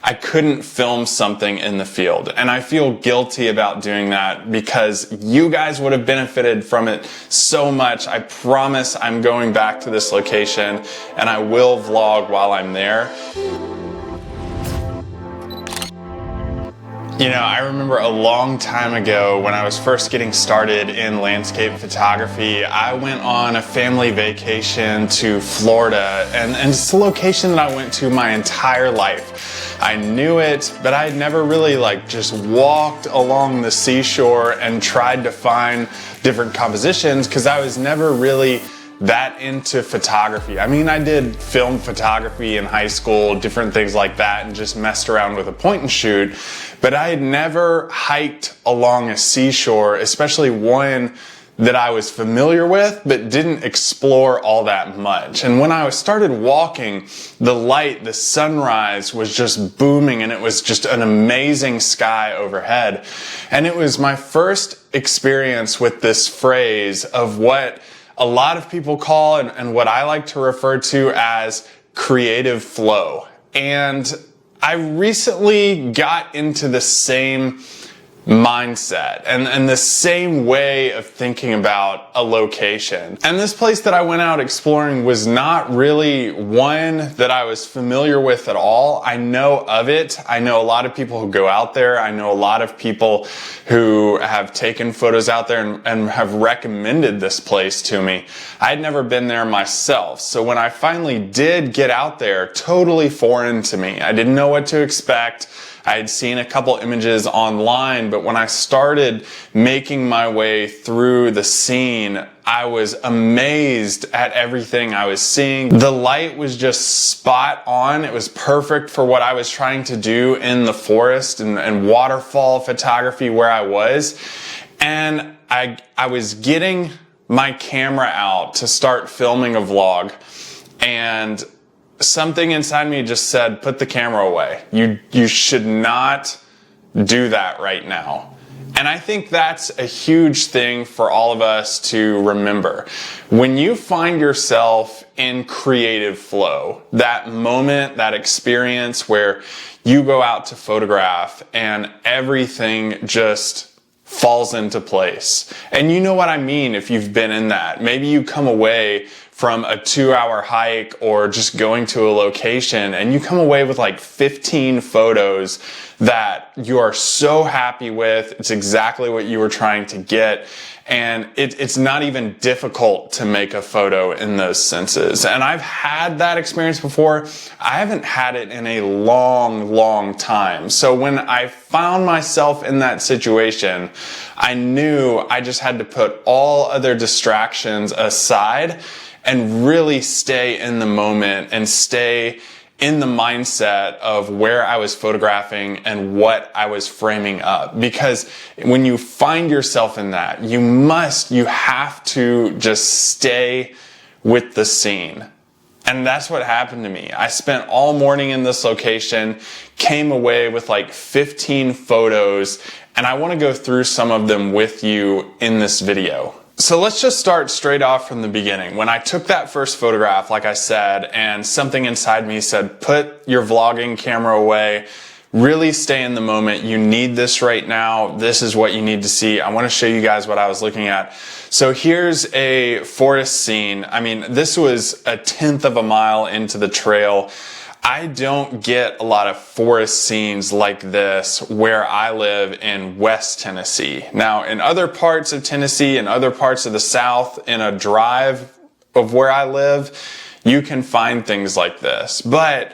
I couldn't film something in the field. And I feel guilty about doing that because you guys would have benefited from it so much. I promise I'm going back to this location and I will vlog while I'm there. You know, I remember a long time ago when I was first getting started in landscape photography, I went on a family vacation to Florida, and it's a location that I went to my entire life. I knew it, but I had never really just walked along the seashore and tried to find different compositions because I was never really that into photography. I mean, I did film photography in high school, different things like that, and just messed around with a point and shoot, but I had never hiked along a seashore, especially one that I was familiar with, but didn't explore all that much. And when I started walking, the light, the sunrise was just booming, and it was just an amazing sky overhead. And it was my first experience with this phrase of what a lot of people call, and what I like to refer to as creative flow. And I recently got into the same mindset and the same way of thinking about a location. And this place that I went out exploring was not really one that I was familiar with at all. I know of it. I know a lot of people who go out there. I know a lot of people who have taken photos out there and have recommended this place to me. I had never been there myself. So when I finally did get out there, totally foreign to me. I didn't know what to expect. I had seen a couple images online, but when I started making my way through the scene, I was amazed at everything I was seeing. The light was just spot on. It was perfect for what I was trying to do in the forest and waterfall photography where I was. And I was getting my camera out to start filming a vlog, and something inside me just said, put the camera away. You should not do that right now. And I think that's a huge thing for all of us to remember. When you find yourself in creative flow, that moment, that experience where you go out to photograph and everything just falls into place. And you know what I mean if you've been in that. Maybe you come away from a 2-hour hike or just going to a location and you come away with 15 photos that you are so happy with. It's exactly what you were trying to get. And it's not even difficult to make a photo in those senses. And I've had that experience before. I haven't had it in a long, long time. So when I found myself in that situation, I knew I just had to put all other distractions aside and really stay in the moment and stay in the mindset of where I was photographing and what I was framing up. Because when you find yourself in that, you have to just stay with the scene. And that's what happened to me. I spent all morning in this location, came away with 15 photos, and I want to go through some of them with you in this video. So let's just start straight off from the beginning. When I took that first photograph, like I said, and something inside me said, put your vlogging camera away, really stay in the moment. You need this right now. This is what you need to see. I want to show you guys what I was looking at. So here's a forest scene. I mean, this was 1/10 of a mile into the trail. I don't get a lot of forest scenes like this where I live in West Tennessee. Now, in other parts of Tennessee and other parts of the South, in a drive of where I live, you can find things like this. But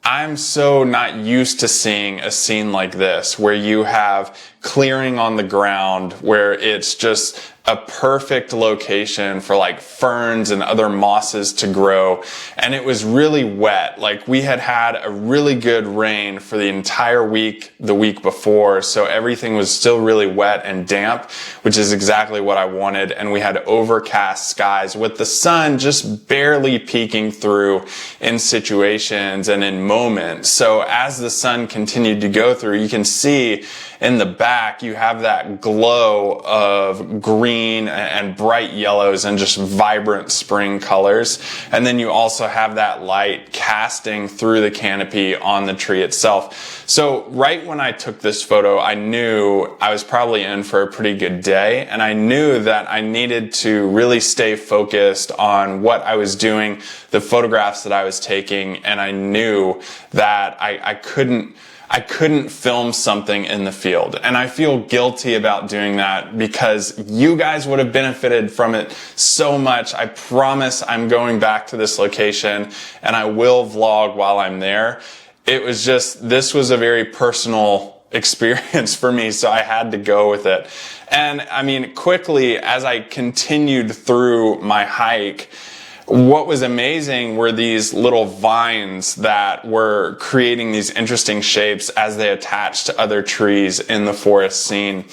I'm so not used to seeing a scene like this where you have clearing on the ground, where it's just a perfect location for ferns and other mosses to grow. And it was really wet. We had a really good rain for the entire week, the week before. So everything was still really wet and damp, which is exactly what I wanted. And we had overcast skies with the sun just barely peeking through in situations and in moments. So as the sun continued to go through, you can see in the back, you have that glow of green green and bright yellows and just vibrant spring colors. And then you also have that light casting through the canopy on the tree itself. So right when I took this photo, I knew I was probably in for a pretty good day, and I knew that I needed to really stay focused on what I was doing, the photographs that I was taking, and I knew that I couldn't film something in the field. And I feel guilty about doing that because you guys would have benefited from it so much. I promise I'm going back to this location and I will vlog while I'm there. It was just, this was a very personal experience for me, so I had to go with it. And I mean, quickly, as I continued through my hike, what was amazing were these little vines that were creating these interesting shapes as they attached to other trees in the forest scene.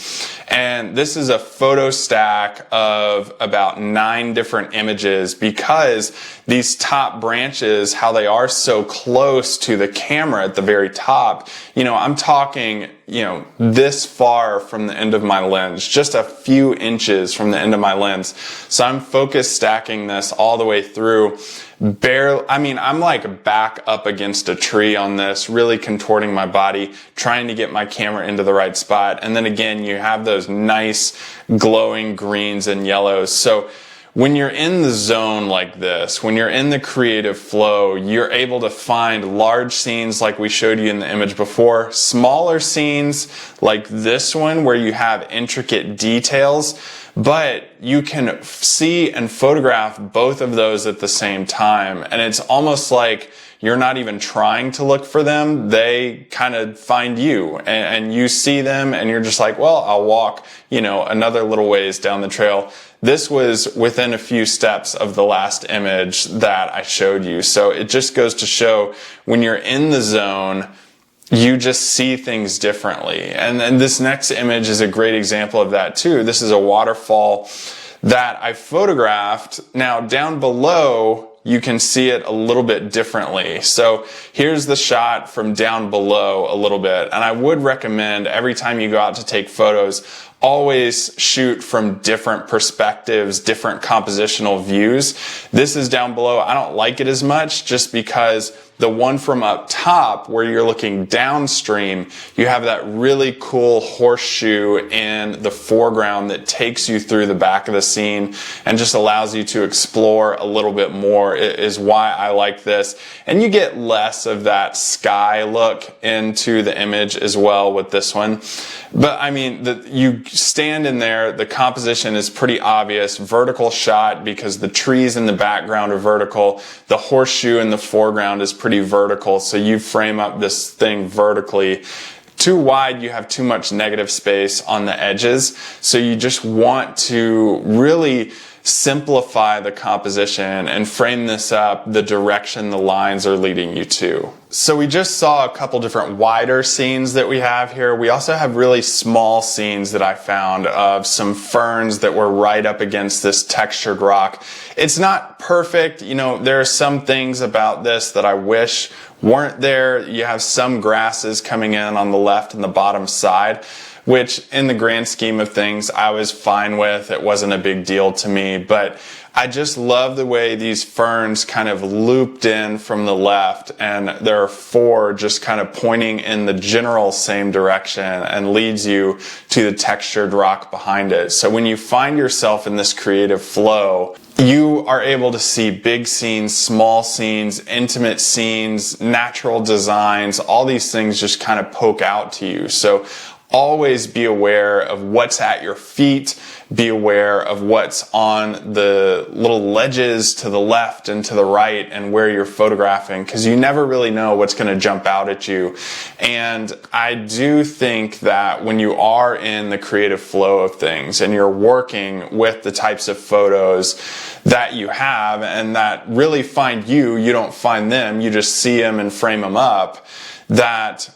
And this is a photo stack of about 9 different images because these top branches, how they are so close to the camera at the very top, I'm talking, this far from the end of my lens, just a few inches from the end of my lens. So I'm focus stacking this all the way through. I'm like back up against a tree on this, really contorting my body, trying to get my camera into the right spot. And then again, you have those nice glowing greens and yellows. So when you're in the zone like this, when you're in the creative flow, you're able to find large scenes like we showed you in the image before, smaller scenes like this one where you have intricate details, but you can see and photograph both of those at the same time. And it's almost like you're not even trying to look for them. They kind of find you and you see them and you're just like, well, I'll walk, another little ways down the trail. This was within a few steps of the last image that I showed you. So it just goes to show when you're in the zone, you just see things differently. And then this next image is a great example of that too. This is a waterfall that I photographed. Now down below, you can see it a little bit differently. So here's the shot from down below a little bit. And I would recommend every time you go out to take photos, always shoot from different perspectives, different compositional views. This is down below. I don't like it as much just because the one from up top where you're looking downstream, you have that really cool horseshoe in the foreground that takes you through the back of the scene and just allows you to explore a little bit more. It is why I like this. And you get less of that sky look into the image as well with this one. But I mean, you stand in there, the composition is pretty obvious, vertical shot because the trees in the background are vertical, the horseshoe in the foreground is pretty vertical, so you frame up this thing vertically. Too wide, you have too much negative space on the edges, so you just want to really simplify the composition and frame this up the direction the lines are leading you to. So we just saw a couple different wider scenes that we have here. We also have really small scenes that I found of some ferns that were right up against this textured rock. It's not perfect. There are some things about this that I wish weren't there. You have some grasses coming in on the left and the bottom side, which in the grand scheme of things, I was fine with. It wasn't a big deal to me, but I just love the way these ferns kind of looped in from the left, and there are 4 just kind of pointing in the general same direction and leads you to the textured rock behind it. So when you find yourself in this creative flow, you are able to see big scenes, small scenes, intimate scenes, natural designs, all these things just kind of poke out to you. So always be aware of what's at your feet. Be aware of what's on the little ledges to the left and to the right and where you're photographing, because you never really know what's going to jump out at you. And I do think that when you are in the creative flow of things and you're working with the types of photos that you have and that really find you, you don't find them, you just see them and frame them up, that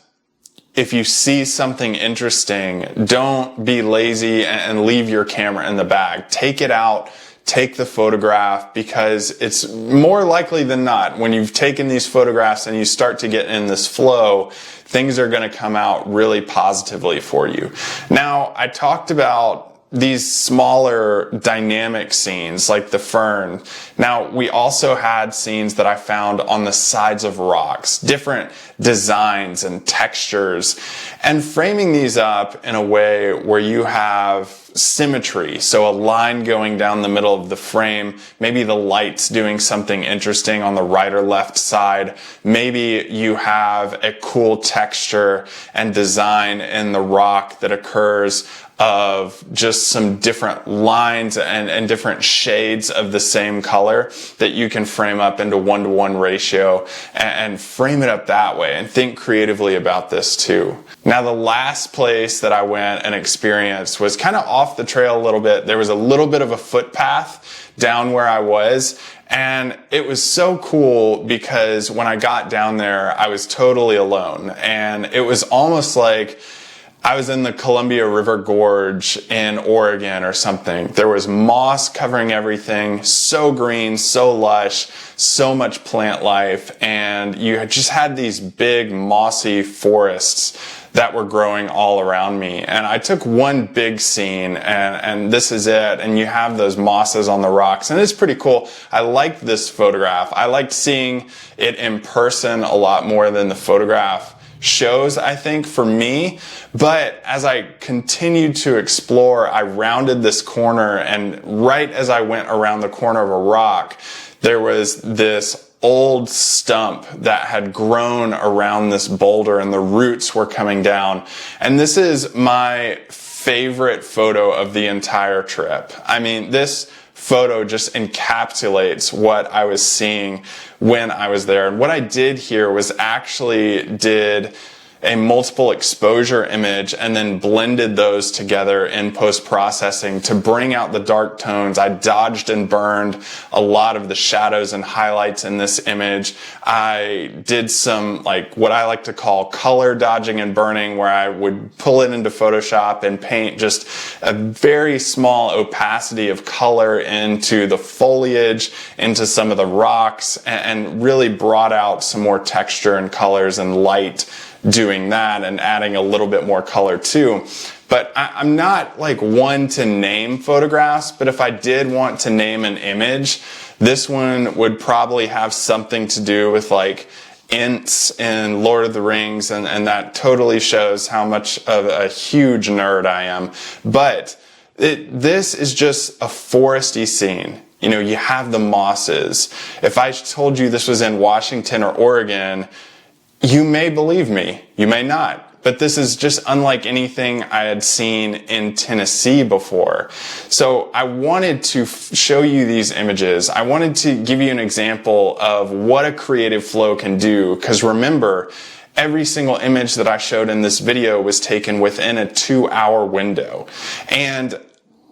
if you see something interesting, don't be lazy and leave your camera in the bag. Take it out, take the photograph, because it's more likely than not, when you've taken these photographs and you start to get in this flow, things are going to come out really positively for you. Now, I talked about these smaller dynamic scenes like the fern. Now, we also had scenes that I found on the sides of rocks, different designs and textures, and framing these up in a way where you have symmetry, so a line going down the middle of the frame, maybe the light's doing something interesting on the right or left side, maybe you have a cool texture and design in the rock that occurs of just some different lines and different shades of the same color that you can frame up into 1-to-1 ratio and frame it up that way, and think creatively about this too. Now, the last place that I went and experienced was kind of off the trail a little bit. There was a little bit of a footpath down where I was, and it was so cool because when I got down there, I was totally alone, and it was almost like I was in the Columbia River Gorge in Oregon or something. There was moss covering everything, so green, so lush, so much plant life, and you just had these big mossy forests that were growing all around me. And I took one big scene, and this is it, and you have those mosses on the rocks, and it's pretty cool. I liked this photograph. I liked seeing it in person a lot more than the photograph shows, I think, for me. But as I continued to explore, I rounded this corner, and right as I went around the corner of a rock, there was this old stump that had grown around this boulder, and the roots were coming down. And this is my favorite photo of the entire trip. I mean, this photo just encapsulates what I was seeing when I was there. And what I did here was actually did a multiple exposure image and then blended those together in post-processing to bring out the dark tones. I dodged and burned a lot of the shadows and highlights in this image. I did some, like, what I like to call color dodging and burning, where I would pull it into Photoshop and paint just a very small opacity of color into the foliage, into some of the rocks, and really brought out some more texture and colors and light doing that, and adding a little bit more color too. But I'm not like one to name photographs, but if I did want to name an image, this one would probably have something to do with like Ents in Lord of the Rings, and that totally shows how much of a huge nerd I am. But this is just a foresty scene. You know, you have the mosses. If I told you this was in Washington or Oregon, you may believe me, you may not. But this is just unlike anything I had seen in Tennessee before. So I wanted to show you these images. I wanted to give you an example of what a creative flow can do. Because remember, every single image that I showed in this video was taken within a 2-hour window. And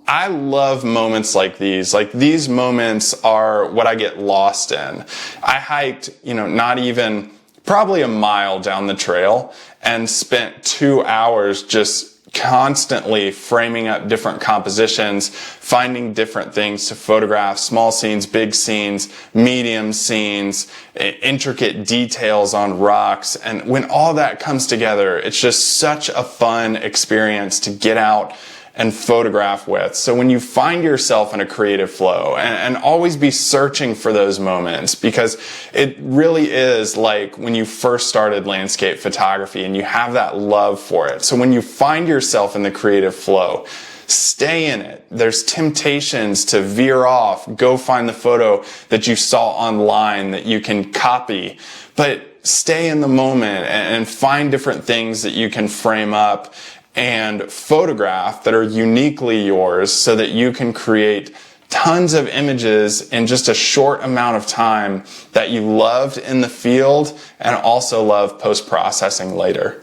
I love moments like these. Like, these moments are what I get lost in. I hiked, not even probably a mile down the trail and spent 2 hours just constantly framing up different compositions, finding different things to photograph, small scenes, big scenes, medium scenes, intricate details on rocks. And when all that comes together, it's just such a fun experience to get out and photograph with. So when you find yourself in a creative flow, and always be searching for those moments, because it really is like when you first started landscape photography and you have that love for it. So when you find yourself in the creative flow, stay in it. There's temptations to veer off, go find the photo that you saw online that you can copy, but stay in the moment and find different things that you can frame up and photograph that are uniquely yours, so that you can create tons of images in just a short amount of time that you loved in the field and also love post-processing later.